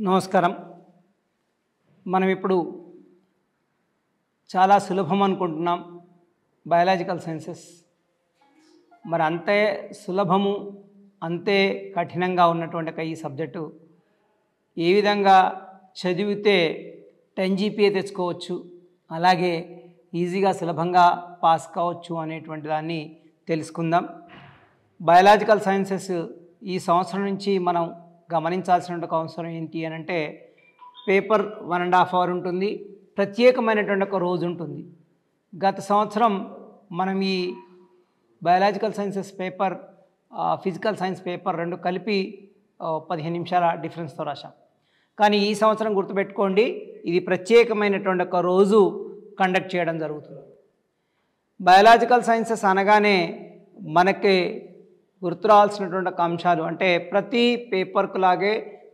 నమస్కారం. మనం ఇప్పుడు చాలా సులభం అనుకుంటున్నాం బయాలజికల్ సైన్సెస్. మరి అంతే సులభము అంతే కఠినంగా ఉన్నటువంటి ఈ సబ్జెక్టు ఏ విధంగా చదివితే 10 GPA తెచ్చుకోవచ్చు, అలాగే ఈజీగా సులభంగా పాస్ కావచ్చు అనేటువంటి దాన్ని తెలుసుకుందాం. బయాలజికల్ సైన్సెస్ ఈ సంవత్సరం నుంచి మనం గమనించాల్సిన అవసరం ఏంటి అని అంటే, పేపర్ 1.5 అవర్ ఉంటుంది, ప్రత్యేకమైనటువంటి ఒక రోజు ఉంటుంది. గత సంవత్సరం మనం ఈ biological sciences paper physical science paper 2 కలిపి 15 నిమిషాల డిఫరెన్స్తో రాశాం. కానీ ఈ సంవత్సరం గుర్తుపెట్టుకోండి, ఇది ప్రత్యేకమైనటువంటి ఒక రోజు కండక్ట్ చేయడం జరుగుతుంది. బయాలజికల్ సైన్సెస్ అనగానే మనకి గుర్తు రావాల్సినటువంటి ఒక అంశాలు అంటే, ప్రతి పేపర్కు లాగే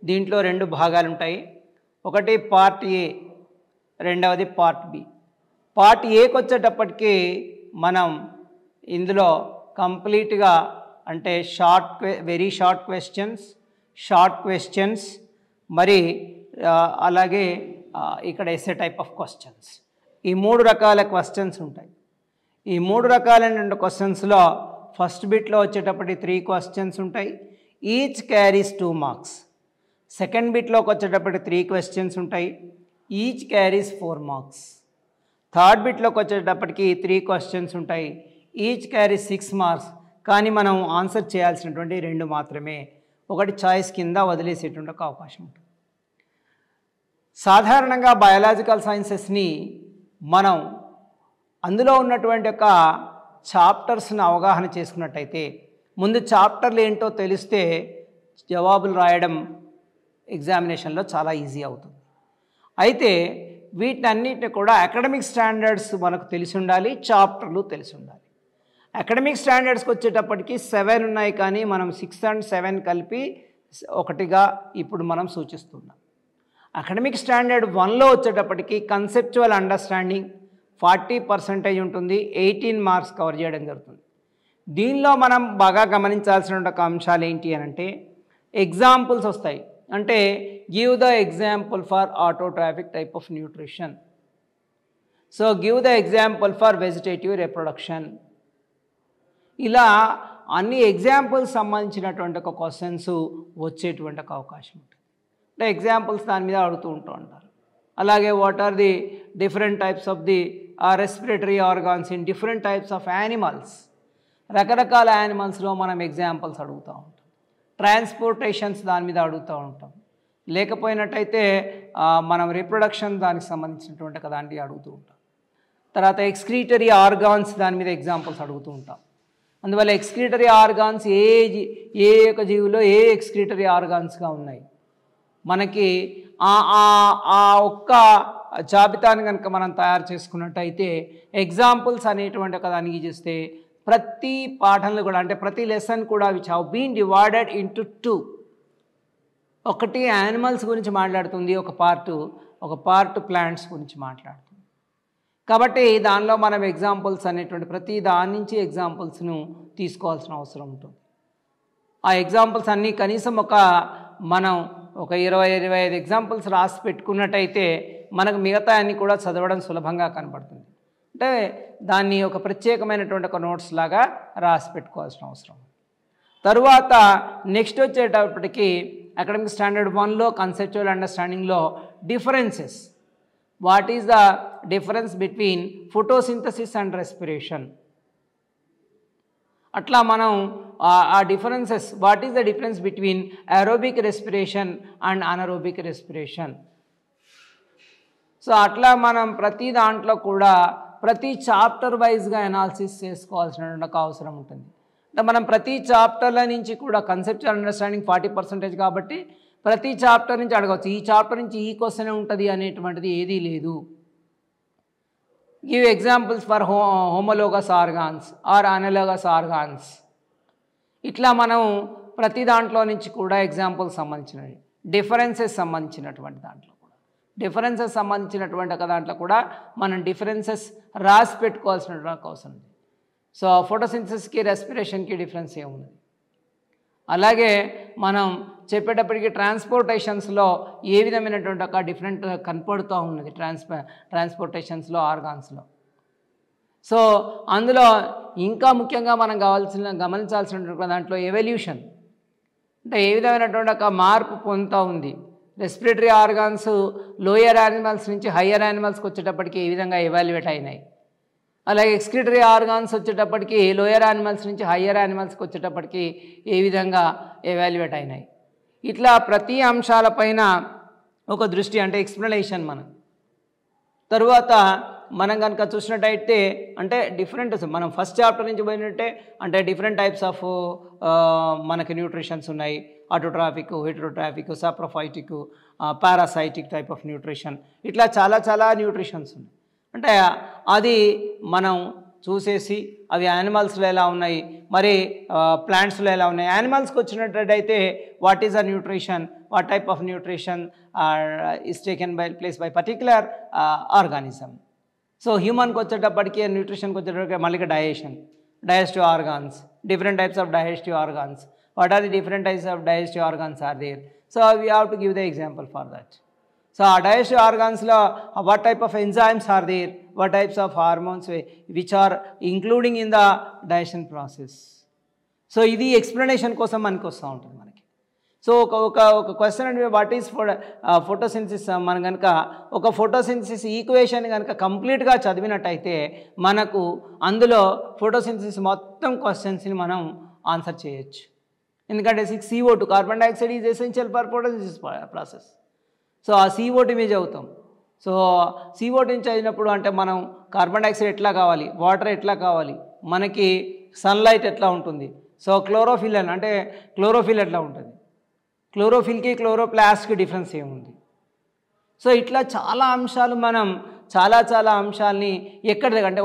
దీంట్లో 2 భాగాలు ఉంటాయి. ఒకటి పార్ట్ ఏ, రెండవది పార్ట్ బి. పార్ట్ ఏకి వచ్చేటప్పటికి మనం ఇందులో కంప్లీట్గా అంటే వెరీ షార్ట్ క్వశ్చన్స్ మరి అలాగే ఇక్కడ ఎస్సే టైప్ ఆఫ్ క్వశ్చన్స్, ఈ 3 రకాల క్వశ్చన్స్ ఉంటాయి. ఈ 3 రకాలైన క్వశ్చన్స్లో ఫస్ట్ బిట్లో వచ్చేటప్పటికి 3 క్వశ్చన్స్ ఉంటాయి, ఈచ్ క్యారీస్ 2 మార్క్స్. సెకండ్ బిట్లోకి వచ్చేటప్పటికి 3 క్వశ్చన్స్ ఉంటాయి, ఈచ్ క్యారీస్ 4 మార్క్స్. థర్డ్ బిట్లోకి వచ్చేటప్పటికి 3 క్వశ్చన్స్ ఉంటాయి, ఈచ్ క్యారీస్ 6 మార్క్స్. కానీ మనం ఆన్సర్ చేయాల్సినటువంటి 2 మాత్రమే, ఒకటి చాయిస్ కింద వదిలేసేటువంటి ఒక అవకాశం ఉంటుంది. సాధారణంగా బయాలజికల్ సైన్సెస్ని మనం అందులో ఉన్నటువంటి ఒక చాప్టర్స్ని అవగాహన చేసుకున్నట్టయితే, ముందు చాప్టర్లు ఏంటో తెలిస్తే జవాబులు రాయడం ఎగ్జామినేషన్లో చాలా ఈజీ అవుతుంది. అయితే వీటన్నిటిని కూడా అకాడమిక్ స్టాండర్డ్స్ మనకు తెలిసి ఉండాలి, చాప్టర్లు తెలిసి ఉండాలి. అకాడమిక్ స్టాండర్డ్స్కి వచ్చేటప్పటికి 7 ఉన్నాయి, కానీ మనం 6 and 7 కలిపి ఒకటిగా ఇప్పుడు మనం సూచిస్తున్నాం. అకాడమిక్ స్టాండర్డ్ 1లో వచ్చేటప్పటికి కన్సెప్చువల్ అండర్స్టాండింగ్ 40% ఉంటుంది, 18 మార్క్స్ కవర్ చేయడం జరుగుతుంది. దీనిలో మనం బాగా గమనించాల్సిన ఒక అంశాలు ఏంటి అని అంటే, ఎగ్జాంపుల్స్ వస్తాయి. అంటే give the example for autotrophic type of nutrition, so give the example for vegetative reproduction. ఇలా అన్ని ఎగ్జాంపుల్స్ సంబంధించినటువంటి ఒక క్వశ్చన్స్ వచ్చేటువంటి ఒక అవకాశం ఉంటుంది. అంటే ఎగ్జాంపుల్స్ దాని మీద అడుగుతూ ఉంటూ ఉంటారు. అలాగే what are the different types of the respiratory organs in different types of animals. రకరకాల యానిమల్స్లో మనం ఎగ్జాంపుల్స్ అడుగుతూ ఉంటాం. ట్రాన్స్పోర్టేషన్స్ దాని మీద అడుగుతూ ఉంటాం. లేకపోయినట్టయితే మనం రిప్రొడక్షన్ దానికి సంబంధించినటువంటి దాన్ని అడుగుతూ ఉంటాం. తర్వాత ఎక్స్క్రీటరీ ఆర్గాన్స్ దాని మీద ఎగ్జాంపుల్స్ అడుగుతూ ఉంటాం. అందువల్ల ఎక్స్క్రీటరీ ఆర్గాన్స్ ఏ యొక్క జీవిలో ఏ ఎక్స్క్రీటరీ ఆర్గాన్స్గా ఉన్నాయి, మనకి ఆ ఒక్క జాబితాని కనుక మనం తయారు చేసుకున్నట్టయితే ఎగ్జాంపుల్స్ అనేటువంటి ఒక దానికి చేస్తే ప్రతి పాఠంలో కూడా అంటే ప్రతి లెసన్ కూడా which have been divided into 2. ఒకటి యానిమల్స్ గురించి మాట్లాడుతుంది, ఒక పార్ట్ ప్లాంట్స్ గురించి మాట్లాడుతుంది. కాబట్టి దానిలో మనం ఎగ్జాంపుల్స్ అనేటువంటి ప్రతి దాని నుంచి ఎగ్జాంపుల్స్ను తీసుకోవాల్సిన అవసరం ఉంటుంది. ఆ ఎగ్జాంపుల్స్ అన్నీ కనీసం మనం ఒక 20-25 ఎగ్జాంపుల్స్ రాసి పెట్టుకున్నట్టయితే మనకు మిగతా అన్ని కూడా చదవడం సులభంగా కనబడుతుంది. అంటే దాన్ని ఒక ప్రత్యేకమైనటువంటి ఒక నోట్స్ లాగా రాసి పెట్టుకోవాల్సిన అవసరం. తరువాత నెక్స్ట్ వచ్చేటప్పటికి అకాడమిక్ స్టాండర్డ్ 1లో కన్సెప్చువల్ అండర్స్టాండింగ్లో differences. What is the difference between photosynthesis and respiration. అట్లా మనం ఆ differences, what is the difference between aerobic respiration and anaerobic respiration. So అట్లా మనం ప్రతి దాంట్లో కూడా ప్రతి చాప్టర్ వైజ్గా అనాలిసిస్ చేసుకోవాల్సిన అవసరం ఉంటుంది. అంటే మనం ప్రతి చాప్టర్ల నుంచి కూడా కన్సెప్చువల్ అండర్స్టాండింగ్ 40% కాబట్టి ప్రతి చాప్టర్ నుంచి అడగవచ్చు. ఈ చాప్టర్ నుంచి ఈ క్వశ్చన్ ఉంటుంది అనేటువంటిది ఏదీ లేదు. Give examples for homologous organs or analogous organs. ఇట్లా మనం ప్రతి దాంట్లో నుంచి కూడా ఎగ్జాంపుల్స్ సంబంధించినవి, డిఫరెన్సెస్ సంబంధించినటువంటి దాంట్లో కూడా మనం డిఫరెన్సెస్ రాసి పెట్టుకోవాల్సినటువంటి అవసరం ఉంది. సో ఫోటోసింథసిస్కి రెస్పిరేషన్కి డిఫరెన్స్ ఏమున్నది. అలాగే మనం చెప్పేటప్పటికి ట్రాన్స్పోర్టేషన్స్లో ఏ విధమైనటువంటి ఒక డిఫరెంట్ కనపడుతూ ఉన్నది ట్రాన్స్పోర్టేషన్స్లో ఆర్గాన్స్లో. సో అందులో ఇంకా ముఖ్యంగా మనం గమనించాల్సినటువంటి దాంట్లో ఎవల్యూషన్ అంటే ఏ విధమైనటువంటి ఒక మార్పు పొందుతూ ఉంది. రెస్పిరేటరీ ఆర్గాన్స్ లోయర్ యానిమల్స్ నుంచి హయ్యర్ యానిమల్స్కి వచ్చేటప్పటికి ఏ విధంగా ఎవాల్యుయేట్ అయినాయి, అలాగే ఎక్స్క్రిటరీ ఆర్గాన్స్ వచ్చేటప్పటికి లోయర్ యానిమల్స్ నుంచి హయ్యర్ యానిమల్స్కి వచ్చేటప్పటికి ఏ విధంగా ఎవాల్యుయేట్ అయినాయి. ఇట్లా ప్రతి అంశాలపైన ఒక దృష్టి అంటే ఎక్స్ప్లెనేషన్ తరువాత మనం కనుక చూసినట్టయితే అంటే డిఫరెంట్ మనం ఫస్ట్ చాప్టర్ నుంచి పోయినట్టే అంటే డిఫరెంట్ టైప్స్ ఆఫ్ మనకి న్యూట్రిషన్స్ ఉన్నాయి. Autotrophic, heterotrophic, saprophytic, parasitic type of nutrition, ఇట్లా చాలా న్యూట్రిషన్స్ ఉన్నాయి. అంటే అది మనం చూసేసి అవి యానిమల్స్లో ఎలా ఉన్నాయి, మరి ప్లాంట్స్లో ఎలా ఉన్నాయి. యానిమల్స్కి వచ్చినట్టయితే what is a nutrition, what type of nutrition is taken place by particular organism. So హ్యూమన్కి వచ్చేటప్పటికి న్యూట్రిషన్కి వచ్చేటప్పటికి మళ్ళీ digestive organs, different types of digestive organs. What are the different types of digestive organs are there? So we have to give the example for that. So our digestive organs lo what type of enzymes are there, what types of hormones which are including in the digestion process. So ఇది explanation కోసం మనకు వస్తూ ఉంటుంది మనకి. So ఒక question అంటే what is photosynthesis మనం కనుక ఒక ఫోటోసింథసిస్ ఈక్వేషన్ కనుక కంప్లీట్గా చదివినట్టయితే మనకు అందులో ఫోటోసింథసిస్ మొత్తం క్వశ్చన్స్ని మనం ఆన్సర్ చేయొచ్చు. ఎందుకంటే CO2 carbon dioxide is essential for photosynthesis process. So ఆ CO2 మీద చదువుతాం. సో CO2 నుంచి చదివినప్పుడు అంటే మనం కార్బన్ డైఆక్సైడ్ ఎట్లా కావాలి, వాటర్ ఎట్లా కావాలి, మనకి సన్లైట్ ఎట్లా ఉంటుంది, సో క్లోరోఫిల్ అంటే క్లోరోఫిల్ ఎట్లా ఉంటుంది, క్లోరోఫిల్కి క్లోరోప్లాస్ట్కి డిఫరెన్స్ ఏముంది. సో ఇట్లా చాలా అంశాలు మనం చాలా అంశాలని ఎక్కడ అంటే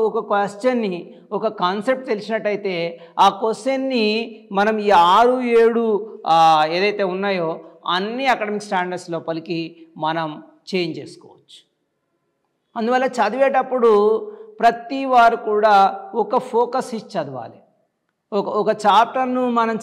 ఒక క్వశ్చన్ని ఒక కాన్సెప్ట్ తెలిసినట్టయితే ఆ క్వశ్చన్ని మనం ఈ 6-7 ఏదైతే ఉన్నాయో అన్ని అకాడమిక్ స్టాండర్డ్స్ లోపలికి మనం చేంజ్ చేసుకోవచ్చు. అందువల్ల చదివేటప్పుడు ప్రతి వారు కూడా ఒక ఫోకస్ ఇచ్చి చదవాలి. ఒక చాప్టర్ను మనం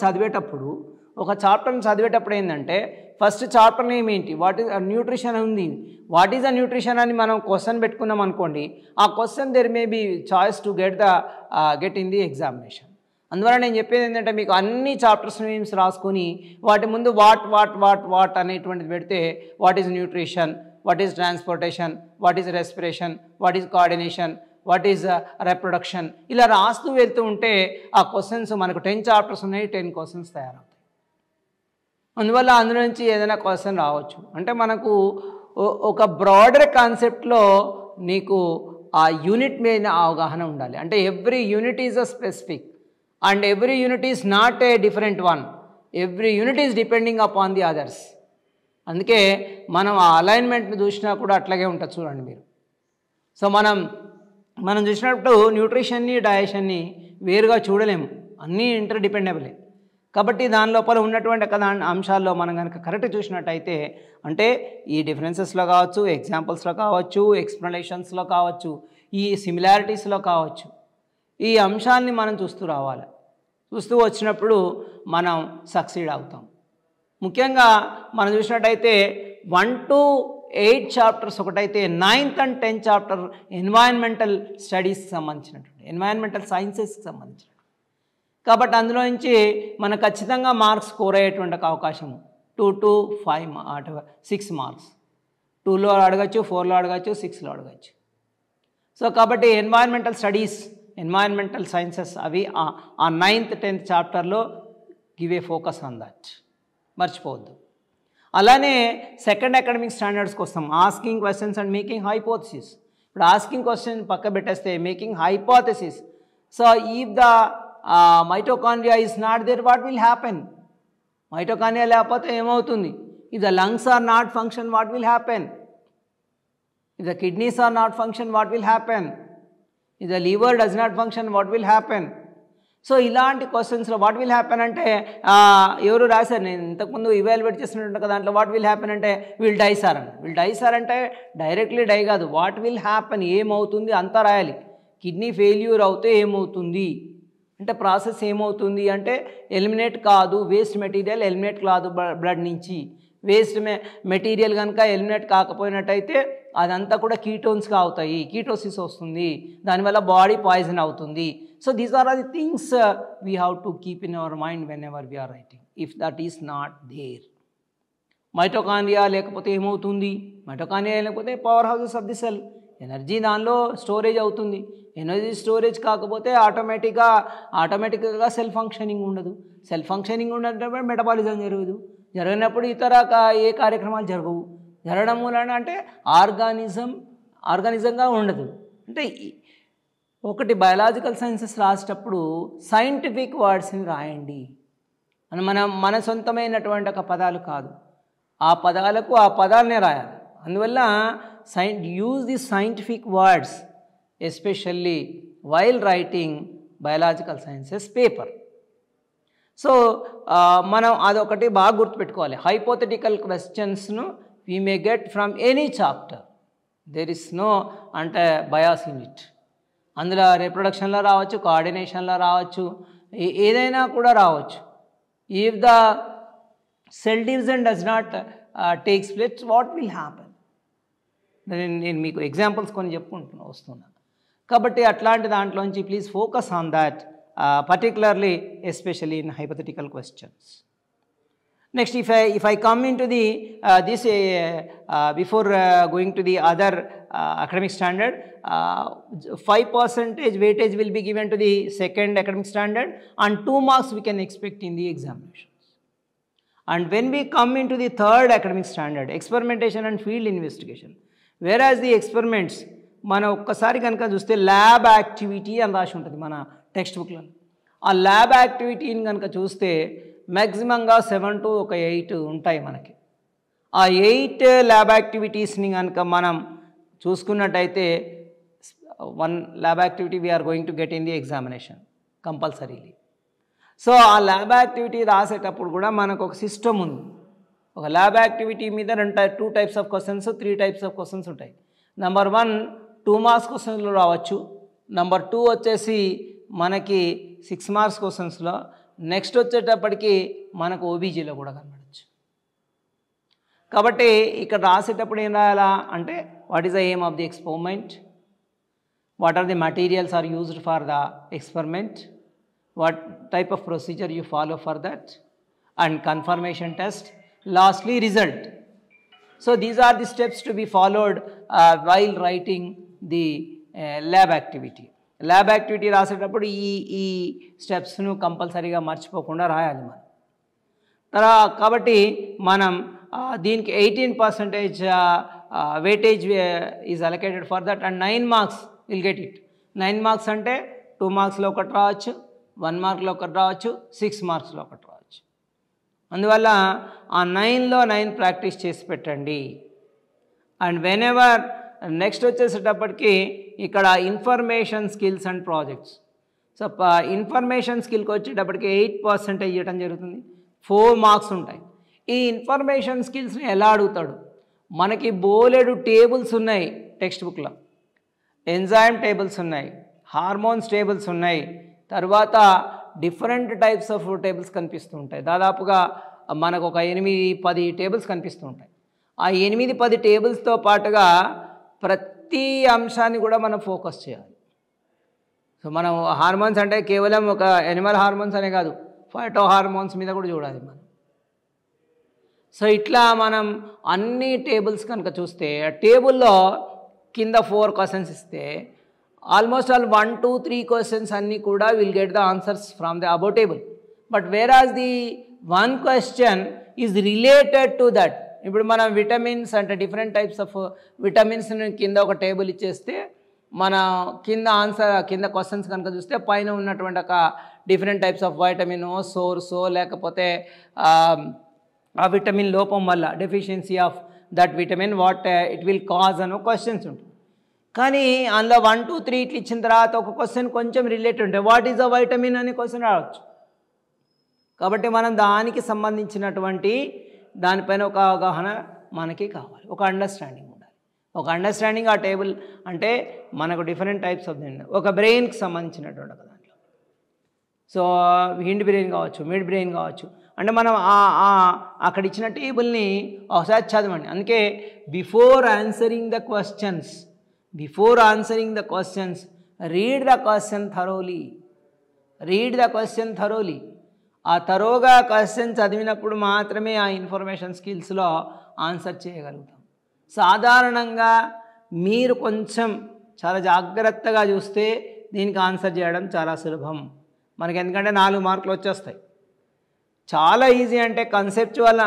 చదివేటప్పుడు ఏంటంటే ఫస్ట్ చాప్టర్ నేమ్ ఏంటి, వాట్ ఈజ్ న్యూట్రిషన్ ఉంది, వాట్ ఈజ్ అ న్యూట్రిషన్ అని మనం క్వశ్చన్ పెట్టుకున్నాం అనుకోండి, ఆ question there may be choice to get in the examination. అందువల్ల నేను చెప్పేది ఏంటంటే మీకు అన్ని చాప్టర్స్ నేమ్స్ రాసుకొని వాటి ముందు వాట్ అనేటువంటిది పెడితే what is nutrition, what is transportation, what is respiration, what is coordination, what is reproduction, ఇలా రాస్తూ వెళ్తూ ఉంటే ఆ క్వశ్చన్స్ మనకు 10 చాప్టర్స్ ఉన్నాయి, 10 క్వశ్చన్స్ తయారవుతాయి. అందువల్ల అందులో నుంచి ఏదైనా క్వశ్చన్ రావచ్చు. అంటే మనకు ఒక బ్రాడర్ కాన్సెప్ట్లో నీకు ఆ యూనిట్ మీద అవగాహన ఉండాలి. అంటే every unit is a specific and every unit is not a different one, every unit is depending upon the others. అందుకే మనం ఆ అలైన్మెంట్ని చూసినా కూడా అట్లాగే ఉంటుంది చూడండి మీరు. సో మనం చూసినప్పుడు న్యూట్రిషన్ని డైజెషన్ని వేరుగా చూడలేము, అన్నీ ఇంటర్డిపెండబులే. కాబట్టి దాని లోపల ఉన్నటువంటి అంశాల్లో మనం కనుక కరెక్ట్ చూసినట్టయితే అంటే ఈ డిఫరెన్సెస్లో కావచ్చు, ఎగ్జాంపుల్స్లో కావచ్చు, ఎక్స్ప్లెనేషన్స్లో కావచ్చు, ఈ సిమిలారిటీస్లో కావచ్చు, ఈ అంశాన్ని మనం చూస్తూ రావాలి. చూస్తూ వచ్చినప్పుడు మనం సక్సీడ్ అవుతాం. ముఖ్యంగా మనం చూసినట్టయితే 1 to 8 చాప్టర్స్ ఒకటైతే 9th and 10th chapter environmental స్టడీస్కి సంబంధించినటువంటి ఎన్వైరన్మెంటల్ సైన్సెస్కి సంబంధించిన. కాబట్టి అందులో నుంచి మనకు ఖచ్చితంగా మార్క్స్ స్కోర్ అయ్యేటువంటి అవకాశం 2 to 6 మార్క్స్, 2లో అడగచ్చు, 4లో అడగచ్చు, 6లో అడగచ్చు. సో కాబట్టి ఎన్వైరన్మెంటల్ స్టడీస్, ఎన్వైరన్మెంటల్ సైన్సెస్ అవి ఆ 9th 10th చాప్టర్లో give a focus on that, మర్చిపోవద్దు. అలానే సెకండ్ అకాడమిక్ స్టాండర్డ్స్కి వస్తాం, asking questions and making hypothesis. ఇప్పుడు ఆస్కింగ్ క్వశ్చన్ పక్క పెట్టేస్తే making hypothesis. So if the mitochondria is not there, what will happen? Mitochondria లేకపోతే ఏమవుతుంది? If the lungs are not function, what will happen? If the kidneys are not function, what will happen? If the liver does not function, what will happen? So ఇలాంటి క్వశ్చన్స్లో what will happen అంటే ఎవరు రాశారు, నేను ఇంతకుముందు evaluate చేసినట్టు దాంట్లో what will happen అంటే will die sir అంటే డైరెక్ట్లీ డై కాదు, వాట్ విల్ హ్యాపెన్ ఏమవుతుంది అంతా రాయాలి. కిడ్నీ ఫెయిల్యూర్ అవుతే ఏమవుతుంది అంటే ప్రాసెస్ ఏమవుతుంది అంటే ఎలిమినేట్ కాదు, వేస్ట్ మెటీరియల్ ఎలిమినేట్ కాదు బ్లడ్ నుంచి. వేస్ట్ మెటీరియల్ కనుక ఎలిమినేట్ కాకపోయినట్టయితే అదంతా కూడా కీటోన్స్గా అవుతాయి, కీటోసిస్ వస్తుంది, దానివల్ల బాడీ పాయిజన్ అవుతుంది. So these are the things we have to keep in our mind whenever we are writing. If that is not there, mitochondria లేకపోతే ఏమవుతుంది, మైటోకాండ్రియా లేకపోతే power houses of the cell, energy దానిలో storage అవుతుంది. Energy storage కాకపోతే ఆటోమేటిక్గా cell functioning ఉండదు. Cell functioning ఉన్నప్పుడు metabolism జరగదు. జరిగినప్పుడు ఇతర ఏ కార్యక్రమాలు జరగవు. జరగడం మూలన అంటే ఆర్గానిజంగా ఉండదు. అంటే ఒకటి బయాలజికల్ సైన్సెస్ రాసేటప్పుడు సైంటిఫిక్ వర్డ్స్ని రాయండి. మన సొంతమైనటువంటి ఒక పదాలు కాదు, ఆ పదాలకు ఆ పదాలనే రాయాలి. అందువల్ల use the scientific words especially while writing biological sciences paper. So మనం అదొకటి బాగా గుర్తుపెట్టుకోవాలి. హైపోథెటికల్ క్వశ్చన్స్ను we may get from any chapter, there is no అంటే బయాస్ ఇన్ ఇట్. అందులో రిప్రొడక్షన్లో రావచ్చు, కోఆర్డినేషన్లో రావచ్చు, ఏదైనా కూడా రావచ్చు. If the cell division does not takes place, what will happen? నేను మీకు ఎగ్జాంపుల్స్ కొన్ని వస్తున్నా. కాబట్టి అట్లాంటి దాంట్లోంచి please focus on that, particularly especially in hypothetical questions. Next, if I come into the before going to the other academic standard, 5% weightage will be given to the second academic standard and 2 marks we can expect in the examinations. And when we come into the third academic standard, experimentation and field investigation, whereas the experiments మనం ఒక్కసారి కనుక చూస్తే lab activity అని రాసి ఉంటుంది మన text బుక్లో. ఆ ల్యాబ్ యాక్టివిటీని కనుక చూస్తే మ్యాక్సిమంగా 7 to 8 ఉంటాయి మనకి. ఆ 8 ల్యాబ్ యాక్టివిటీస్ని కనుక మనం చూసుకున్నట్టయితే 1 lab activity we are going to get in the examination compulsorily. So ఆ ల్యాబ్ యాక్టివిటీ రాసేటప్పుడు కూడా మనకు ఒక సిస్టమ్ ఉంది. ఒక ల్యాబ్ యాక్టివిటీ మీద 2 types of questions, 3 types of questions ఉంటాయి. నెంబర్ 1 2 marks క్వశ్చన్స్లో రావచ్చు. నెంబర్ 2 వచ్చేసి మనకి 6 marks క్వశ్చన్స్లో. నెక్స్ట్ వచ్చేటప్పటికి మనకు ఓబీజీలో కూడా కనబడచ్చు. కాబట్టి ఇక్కడ రాసేటప్పుడు ఏం రాయాలా అంటే what is the aim of the experiment, what are the materials are used for the experiment, what type of procedure you follow for that, and confirmation test, lastly result. So these are the steps to be followed while writing the lab activity. Lab activity రాసేటప్పుడు ఈ స్టెప్స్ను కంపల్సరీగా మర్చిపోకుండా రాయాలి మనం. కాబట్టి మనం దీనికి 18% weightage is allocated for that and 9 marks will get it. 9 marks అంటే 2 marksలో ఒకటి రావచ్చు, 1 markలో ఒకటి రావచ్చు, 6 marksలో ఒకటి రావచ్చు. అందువల్ల ఆ 9లో 9 ప్రాక్టీస్ చేసి పెట్టండి. అండ్ వెన్ ఎవర్ నెక్స్ట్ వచ్చేసేటప్పటికి ఇక్కడ information skills and projects. So information స్కిల్కి వచ్చేటప్పటికి 8% ఇవ్వటం జరుగుతుంది. 4 marks ఉంటాయి. ఈ ఇన్ఫర్మేషన్ స్కిల్స్ని ఎలా అడుగుతాడు? మనకి బోలెడు టేబుల్స్ ఉన్నాయి టెక్స్ట్ బుక్లో. ఎంజైమ్ టేబుల్స్ ఉన్నాయి, హార్మోన్స్ టేబుల్స్ ఉన్నాయి, తర్వాత డిఫరెంట్ టైప్స్ ఆఫ్ టేబుల్స్ కనిపిస్తూ ఉంటాయి. దాదాపుగా మనకు ఒక 8-10 టేబుల్స్ కనిపిస్తూ ఉంటాయి. ఆ 8-10 టేబుల్స్తో పాటుగా ప్రతి అంశాన్ని కూడా మనం ఫోకస్ చేయాలి. సో మనం హార్మోన్స్ అంటే కేవలం ఒక యానిమల్ హార్మోన్స్ అనే కాదు, ఫైటో హార్మోన్స్ మీద కూడా చూడాలి మనం. సో ఇట్లా మనం అన్ని టేబుల్స్ కనుక చూస్తే టేబుల్లో కింద 4 questions ఇస్తే ఆల్మోస్ట్ ఆల్ 1, 2, 3 questions అన్నీ కూడా will get the answers from the above table. But whereas the 1 question is related to that. ఇప్పుడు మనం విటమిన్స్ అంటే డిఫరెంట్ టైప్స్ ఆఫ్ విటమిన్స్ కింద ఒక టేబుల్ ఇచ్చేస్తే మన కింద క్వశ్చన్స్ కనుక చూస్తే పైన ఉన్నటువంటి ఒక డిఫరెంట్ టైప్స్ ఆఫ్ వైటమిన్ సోర్సో లేకపోతే ఆ విటమిన్ లోపం వల్ల deficiency of that vitamin what it will cause అనో క్వశ్చన్స్ ఉంటుంది. కానీ అందులో 1, 2, 3 ఇట్లా ఇచ్చిన తర్వాత ఒక క్వశ్చన్ కొంచెం రిలేటెడ్ ఉంటాయి. వాట్ ఈజ్ అ వైటమిన్ అనే క్వశ్చన్ రావచ్చు. కాబట్టి మనం దానికి సంబంధించినటువంటి దానిపైన ఒక అవగాహన మనకి కావాలి, ఒక అండర్స్టాండింగ్ ఉండాలి. ఒక అండర్స్టాండింగ్ ఆ టేబుల్ అంటే మనకు డిఫరెంట్ టైప్స్ ఆఫ్ ఒక బ్రెయిన్కి సంబంధించినటువంటి ఒక దాంట్లో. సో హిండ్ బ్రెయిన్ కావచ్చు, మిడ్ బ్రెయిన్ కావచ్చు. అంటే మనం అక్కడ ఇచ్చిన టేబుల్ని ఒకసారి చదవండి. అందుకే before answering the questions read the question thoroughly. ఆ తరోగా క్వశ్చన్ చదివినప్పుడు మాత్రమే ఆ ఇన్ఫర్మేషన్ స్కిల్స్లో ఆన్సర్ చేయగలుగుతాం. సాధారణంగా మీరు కొంచెం చాలా జాగ్రత్తగా చూస్తే దీనికి ఆన్సర్ చేయడం చాలా సులభం మనకి, ఎందుకంటే 4 మార్కులు వచ్చేస్తాయి. చాలా ఈజీ అంటే కన్సెప్చువల్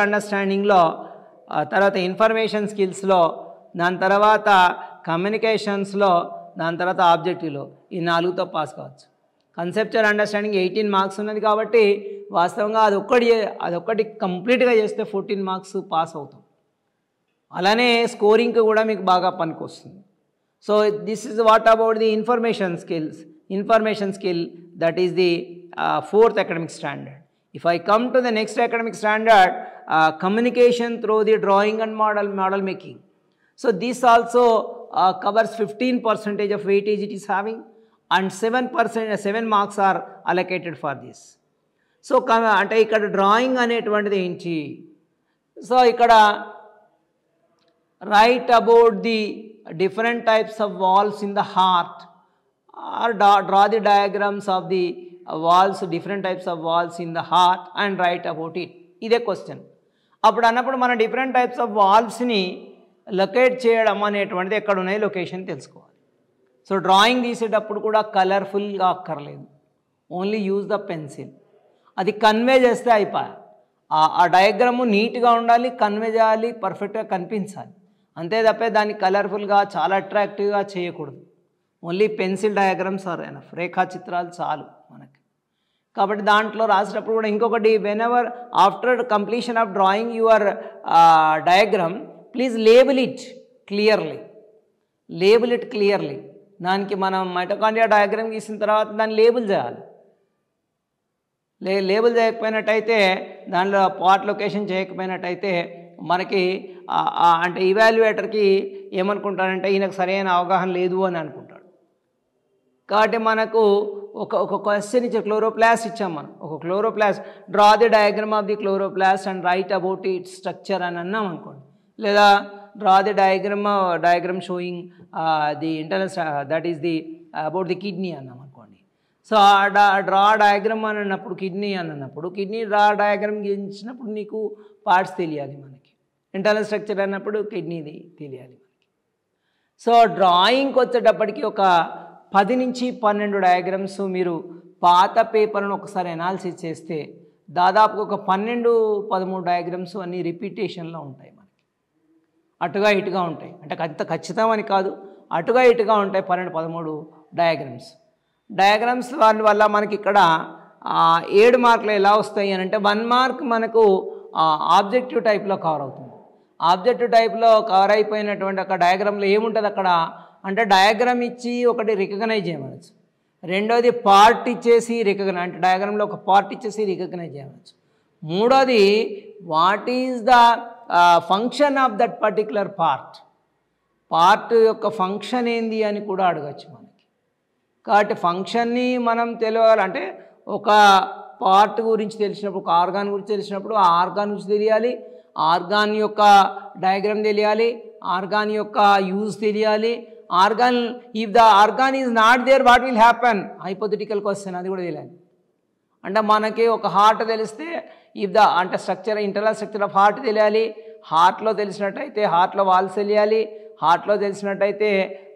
అండర్స్టాండింగ్లో, తర్వాత ఇన్ఫర్మేషన్ స్కిల్స్లో, దాని తర్వాత కమ్యూనికేషన్స్లో, దాని తర్వాత ఆబ్జెక్టివ్లో, ఈ 4తో పాస్ కావచ్చు. కన్సెప్చువల్ అండర్స్టాండింగ్ 18 మార్క్స్ ఉన్నది కాబట్టి వాస్తవంగా అదొక్కటి కంప్లీట్గా చేస్తే 14 మార్క్స్ పాస్ అవుతాం. అలానే స్కోరింగ్కి కూడా మీకు బాగా పనికొస్తుంది. So this is what about the information skill, that is the 4th academic standard. If I come to the next academic standard, communication through the drawing and model making. So this also covers 15% of weightage it is having, and 7 marks are allocated for this. So అంటే ఇక్కడ drawing అనేటువంటిది ఏంటి? So ఇక్కడ write about the different types of walls in the heart, or draw the diagrams of the walls, different types of walls in the heart, and write about it. ఇదే question. అన్నప్పుడు మన different types of వాల్స్ని locate చేయడం అనేటువంటిది ఎక్కడ ఉన్నాయి location తెలుసుకోవాలి. So drawing తీసేటప్పుడు కూడా కలర్ఫుల్గా అక్కర్లేదు, ఓన్లీ యూజ్ ద పెన్సిల్. అది కన్వే చేస్తే అయిపోయి. ఆ డయాగ్రాము నీట్గా ఉండాలి, కన్వే చేయాలి, పర్ఫెక్ట్గా కనిపించాలి. అంతే తప్పే దాన్ని కలర్ఫుల్గా చాలా అట్రాక్టివ్గా చేయకూడదు. Only pencil diagrams are enough, రేఖాచిత్రాలు చాలు మనకి. కాబట్టి దాంట్లో రాసేటప్పుడు కూడా ఇంకొకటి, whenever after completion of drawing your diagram, please label it clearly. దానికి మనం మైటోకాండ్రియా డయాగ్రామ్ గీసిన తర్వాత దాన్ని లేబుల్ చేయాలి. లేబుల్ చేయకపోయినట్టయితే, దానిలో పార్ట్ లొకేషన్ చేయకపోయినట్టయితే మనకి అంటే ఇవాల్యుయేటర్కి ఏమనుకుంటాడంటే ఈయనకు సరైన అవగాహన లేదు అని అనుకుంటాడు. కాబట్టి మనకు ఒక క్వశ్చన్ ఇచ్చే క్లోరోప్లాస్ట్ ఇచ్చాం మనం. ఒక chloroplast, draw the diagram of the chloroplast and write about it structure అని అన్నాం అనుకోండి. లేదా draw the diagram sowing the internal, that is the about the kidney అన్నాం అనుకోండి. సో డ్రా డయాగ్రామ్ అని అన్నప్పుడు, కిడ్నీ డ్రా డయాగ్రామ్ గీయించినప్పుడు నీకు పార్ట్స్ తెలియాలి మనకి. ఇంటర్నల్ స్ట్రక్చర్ అన్నప్పుడు కిడ్నీది తెలియాలి మనకి. సో డ్రాయింగ్కి వచ్చేటప్పటికి ఒక 10 నుంచి 12 డయాగ్రామ్స్ మీరు పాత పేపర్ను ఒకసారి అనాలిసిస్ చేస్తే దాదాపు ఒక 12-13 డయాగ్రామ్స్ అన్నీ రిపీటేషన్లో ఉంటాయి మనకి. అటుగా ఇటుగా ఉంటాయి, అంటే అంత ఖచ్చితం అని కాదు, అటుగా ఇటుగా ఉంటాయి 12-13 డయాగ్రామ్స్ వల్ల మనకి ఇక్కడ 7 మార్కులు ఎలా వస్తాయి అని అంటే, 1 మార్క్ మనకు ఆబ్జెక్టివ్ టైప్లో కవర్ అవుతుంది. ఆబ్జెక్టివ్ టైప్లో కవర్ అయిపోయినటువంటి ఒక డయాగ్రామ్లో ఏముంటుంది అక్కడ అంటే, డయాగ్రామ్ ఇచ్చి ఒకటి రికగ్నైజ్ చేయవచ్చు, రెండోది పార్ట్ ఇచ్చేసి అంటే డయాగ్రామ్లో ఒక పార్ట్ ఇచ్చేసి రికగ్నైజ్ చేయవచ్చు, మూడోది what is the function of that particular part యొక్క ఫంక్షన్ ఏంది అని కూడా అడగచ్చు మనకి. కాబట్టి ఫంక్షన్ని మనం తెలియాలంటే, ఒక పార్ట్ గురించి తెలిసినప్పుడు, ఒక ఆర్గాన్ గురించి తెలిసినప్పుడు ఆ ఆర్గాన్ గురించి తెలియాలి, ఆర్గాన్ యొక్క డయాగ్రామ్ తెలియాలి, ఆర్గాన్ యొక్క యూజ్ తెలియాలి. Organ, if the organ is not there what will happen, hypothetical question, అది కూడా తెలియాలి. అంటే మనకి ఒక హార్ట్ తెలిస్తే అంటే structure, internal structure of heart తెలియాలి. హార్ట్లో తెలిసినట్టయితే హార్ట్లో వాల్స్ తెలియాలి. హార్ట్లో తెలిసినట్టయితే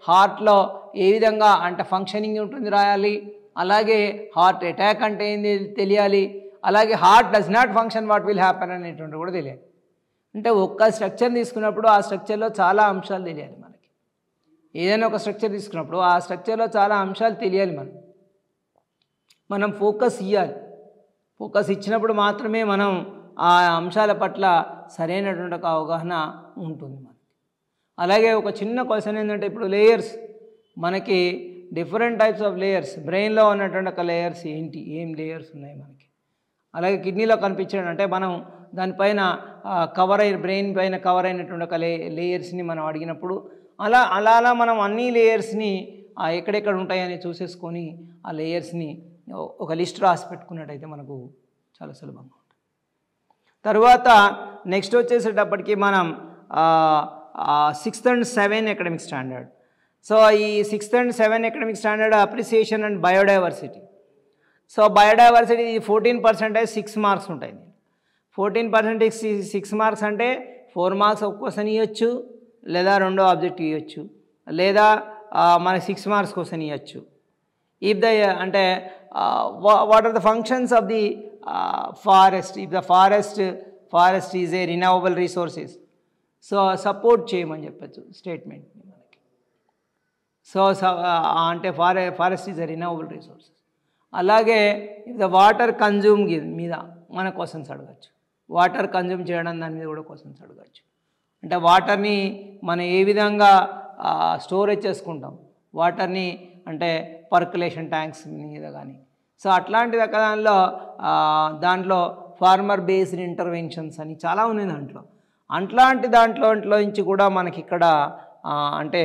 హార్ట్లో ఏ విధంగా అంటే ఫంక్షనింగ్ ఉంటుంది రాయాలి. అలాగే హార్ట్ అటాక్ అంటే ఏంది తెలియాలి. అలాగే heart does not function, what will happen అనేటువంటి కూడా తెలియాలి. అంటే ఒక్క స్ట్రక్చర్ తీసుకున్నప్పుడు ఆ స్ట్రక్చర్లో చాలా అంశాలు తెలియాలి మనకి. ఏదైనా ఒక స్ట్రక్చర్ తీసుకున్నప్పుడు ఆ స్ట్రక్చర్లో చాలా అంశాలు తెలియాలి. మనం ఫోకస్ ఇవ్వాలి. ఫోకస్ ఇచ్చినప్పుడు మాత్రమే మనం ఆ అంశాల పట్ల సరైనటువంటి ఒక అవగాహన ఉంటుంది మనకి. అలాగే ఒక చిన్న క్వశ్చన్ ఏంటంటే, ఇప్పుడు లేయర్స్, మనకి డిఫరెంట్ టైప్స్ ఆఫ్ లేయర్స్, బ్రెయిన్లో ఉన్నటువంటి ఒక లేయర్స్ ఏంటి, ఏం లేయర్స్ ఉన్నాయి మనకి. అలాగే కిడ్నీలో కనిపించడం అంటే మనం దానిపైన బ్రెయిన్ పైన కవర్ అయినటువంటి ఒక లేయర్స్ని మనం అడిగినప్పుడు అలా మనం అన్ని లేయర్స్ని ఎక్కడెక్కడ ఉంటాయని చూసేసుకొని ఆ లేయర్స్ని ఒక లిస్ట్ రాసి పెట్టుకున్నట్టయితే మనకు చాలా సులభంగా ఉంటుంది. తర్వాత నెక్స్ట్ వచ్చేసేటప్పటికి మనం 6th and 7 academic standard. So ఈ 6th and 7 academic standard appreciation and biodiversity. So biodiversity 14% 6 marks ఉంటాయి. 14% 6 మార్క్స్ అంటే 4 మార్క్స్ ఒక క్వశ్చన్ ఇవ్వచ్చు, లేదా 2వ ఆబ్జెక్ట్ ఇవ్వచ్చు, లేదా మనకి 6 మార్క్స్ క్వశ్చన్ ఇవ్వచ్చు. ఇఫ్ ద అంటే what are the functions of the forest, if the forest is a renewable resources, so support చేయమని చెప్పచ్చు స్టేట్మెంట్ని మనకి. సో అంటే forest is a renewable resources. అలాగే ఇఫ్ ద వాటర్ కన్జ్యూమ్ మీద మన క్వశ్చన్స్ అడగచ్చు. వాటర్ కన్జ్యూమ్ చేయడం దాని మీద కూడా క్వశ్చన్స్ అడగచ్చు. అంటే వాటర్ని మనం ఏ విధంగా స్టోరేజ్ చేసుకుంటాం, వాటర్ని అంటే పర్కులేషన్ ట్యాంక్స్ మీద కానీ. సో అట్లాంటి దాంట్లో ఫార్మర్ బేస్డ్ ఇంటర్వెన్షన్స్ అని చాలా ఉన్నాయి దాంట్లో. అట్లాంటి దాంట్లో నుంచి కూడా మనకి ఇక్కడ అంటే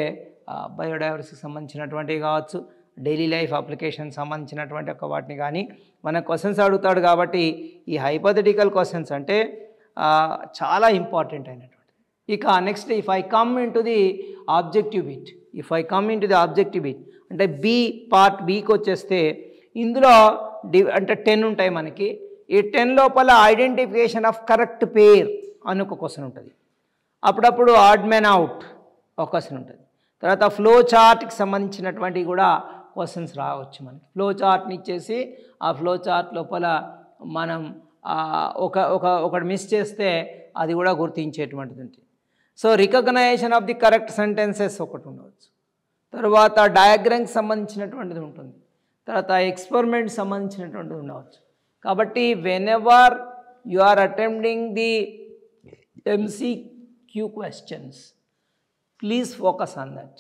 బయోడైవర్సిటీకి సంబంధించినటువంటివి కావచ్చు, డైలీ లైఫ్ అప్లికేషన్ సంబంధించినటువంటి ఒక వాటిని కానీ మన క్వశ్చన్స్ అడుగుతాడు. కాబట్టి ఈ హైపోథెటికల్ క్వశ్చన్స్ అంటే చాలా ఇంపార్టెంట్ అయినటువంటి. ఇక next if I come in to the objective bit, అంటే పార్ట్ బికి వచ్చేస్తే ఇందులో అంటే 10 ఉంటాయి మనకి. ఈ 10 లోపల ఐడెంటిఫికేషన్ ఆఫ్ కరెక్ట్ పేర్ అని ఒక క్వశ్చన్ ఉంటుంది. అప్పుడప్పుడు ఆడ్ మ్యాన్ అవుట్ ఒక క్వశ్చన్ ఉంటుంది. తర్వాత ఫ్లో చార్ట్కి సంబంధించినటువంటివి కూడా క్వశ్చన్స్ రావచ్చు మనకి. ఫ్లో చార్ట్ని ఇచ్చేసి ఆ ఫ్లో చార్ట్ లోపల మనం ఒకటి మిస్ చేస్తే అది కూడా గుర్తించేటువంటిది ఉంటుంది. So recognition of the correct sentences ఒకటి ఉండవచ్చు. తర్వాత డయాగ్రామ్కి సంబంధించినటువంటిది ఉంటుంది. తర్వాత ఎక్స్పెరిమెంట్ సంబంధించినటువంటిది ఉండవచ్చు. కాబట్టి whenever you are attempting the MCQ questions, please focus on that.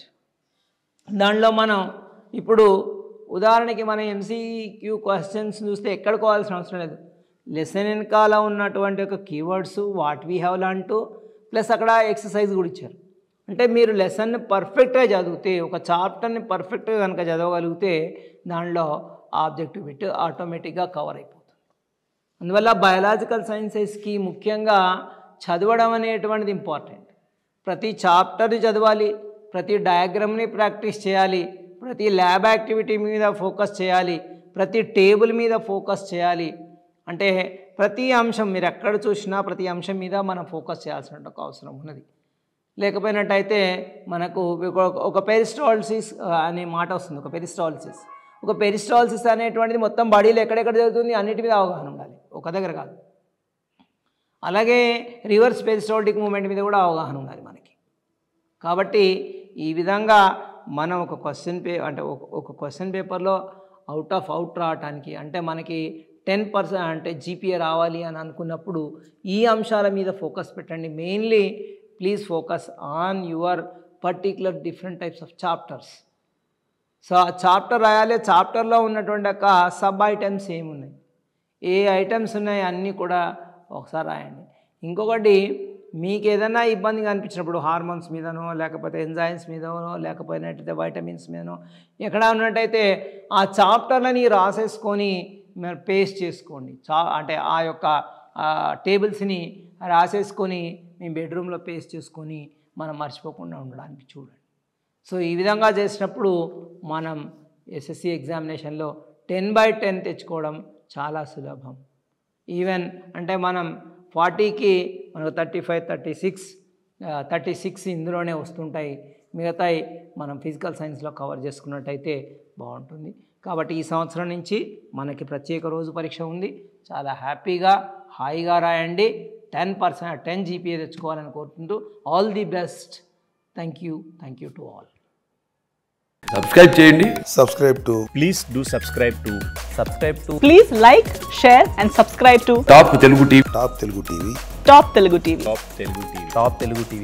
దానిలో మనం ఇప్పుడు ఉదాహరణకి మనం MCQ క్వశ్చన్స్ చూస్తే ఎక్కడికోవాల్సిన అవసరం లేదు. లెసన్ వెనకాల ఉన్నటువంటి ఒక keywords what we have learn to plus అక్కడ ఎక్సర్సైజ్ కూడా ఇచ్చారు. అంటే మీరు లెసన్ని పర్ఫెక్ట్గా చదివితే, ఒక చాప్టర్ని పర్ఫెక్ట్గా కనుక చదవగలిగితే దానిలో ఆబ్జెక్టివ్ బిట్ ఆటోమేటిక్గా కవర్ అయిపోతుంది. అందువల్ల బయాలజికల్ సైన్సెస్కి ముఖ్యంగా చదవడం అనేటువంటిది ఇంపార్టెంట్. ప్రతి చాప్టర్ని చదవాలి, ప్రతి డయాగ్రామ్ని ప్రాక్టీస్ చేయాలి, ప్రతి ల్యాబ్ యాక్టివిటీ మీద ఫోకస్ చేయాలి, ప్రతి టేబుల్ మీద ఫోకస్ చేయాలి. అంటే ప్రతి అంశం మీరు ఎక్కడ చూసినా ప్రతి అంశం మీద మనం ఫోకస్ చేయాల్సిన ఒక అవసరం ఉన్నది. లేకపోయినట్టయితే మనకు ఒక పెరిస్టాల్సిస్ అనే మాట వస్తుంది. ఒక పెరిస్టాల్సిస్ అనేటువంటిది మొత్తం బాడీలో ఎక్కడెక్కడ జరుగుతుంది అన్నిటి మీద అవగాహన ఉండాలి, ఒక దగ్గర కాదు. అలాగే రివర్స్ పెరిస్టాల్టిక్ మూమెంట్ మీద కూడా అవగాహన ఉండాలి మనకి. కాబట్టి ఈ విధంగా మనం ఒక క్వశ్చన్ పేపర్లో అవుట్ రావటానికి అంటే మనకి 10% అంటే జీపీఏ రావాలి అని అనుకున్నప్పుడు ఈ అంశాల మీద ఫోకస్ పెట్టండి. Mainly please focus on your particular different types of chapters. So ఆ చాప్టర్ రాయాలి. చాప్టర్లో ఉన్నటువంటి ఒక సబ్ ఐటమ్స్ ఏమున్నాయి, ఏ ఐటమ్స్ ఉన్నాయి అన్నీ కూడా ఒకసారి రాయండి. ఇంకొకటి మీకు ఏదైనా ఇబ్బందిగా అనిపించినప్పుడు హార్మోన్స్ మీదనో లేకపోతే ఎంజైమ్స్ మీదనో లేకపోయినట్టయితే వైటమిన్స్ మీదనో ఎక్కడ ఉన్నట్టయితే ఆ చాప్టర్లని రాసేసుకొని మీరు పేస్ట్ చేసుకోండి. అంటే ఆ యొక్క టేబుల్స్ని రాసేసుకొని మీ బెడ్రూమ్లో పేస్ట్ చేసుకొని మనం మర్చిపోకుండా ఉండడానికి చూడండి. సో ఈ విధంగా చేసినప్పుడు మనం ఎస్ఎస్సి ఎగ్జామినేషన్లో 10/10 తెచ్చుకోవడం చాలా సులభం. ఈవెన్ అంటే మనం 40కి మనకు 35, 36 ఇందులోనే వస్తుంటాయి. మిగతాయి మనం ఫిజికల్ సైన్స్లో కవర్ చేసుకున్నట్టయితే బాగుంటుంది. కాబట్టి ఈ సంవత్సరం నుంచి మనకి ప్రత్యేక రోజు పరీక్ష ఉంది. చాలా హ్యాపీగా హాయిగా రాయండి. 10 జీపీఏ తెచ్చుకోవాలని కోరుకుంటూ all the best. Thank you to all. Subscribe చేయండి. Please do subscribe to. Please like, share and subscribe to top Telugu TV. Top Telugu TV.